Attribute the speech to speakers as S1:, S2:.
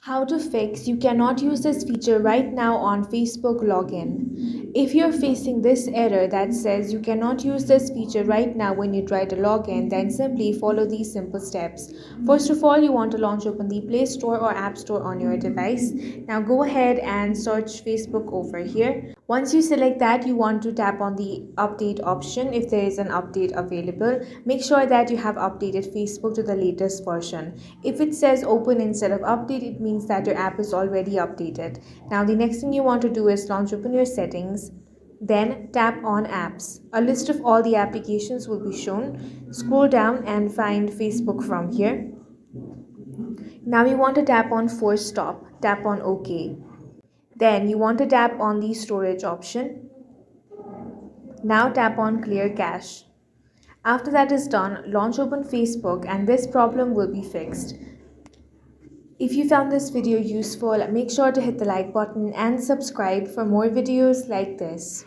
S1: How to fix you cannot use this feature right now on Facebook login. If you're facing this error that says you cannot use this feature right now when you try to log in, then simply follow these simple steps. First of all, you want to launch open the Play Store or App Store on your device. Now go ahead and search Facebook over here. Once you select that, you want to tap on the update option if there is an update available. Make sure that you have updated Facebook to the latest version. If it says open instead of update, it means that your app is already updated. Now the next thing you want to do is launch open your settings. Then tap on apps. A list of all the applications will be shown. Scroll down and find Facebook from here. Now you want to tap on force stop. Tap on OK. Then you want to tap on the storage option. Now tap on clear cache. After that is done, launch open Facebook and this problem will be fixed. If you found this video useful, make sure to hit the like button and subscribe for more videos like this.